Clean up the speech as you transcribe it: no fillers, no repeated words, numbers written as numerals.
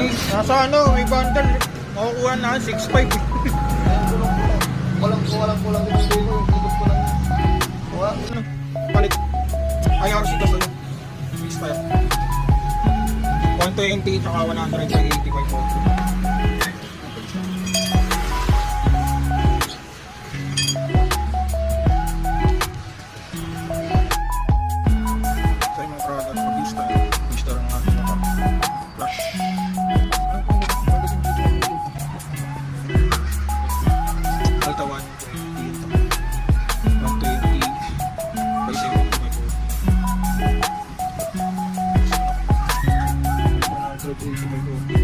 Nasa ano, may bundle. Makukuha na 6.5. Walang kulang yung video ko. Yung ikot ko lang. Kuha. Palit. IRC kasi. 6.5. 120 tsaka 185 volt. Sa mga product for this time. Booster ng ating mga flash. Alta 120 ito. 120 by 7.5 volt. 180 by 2.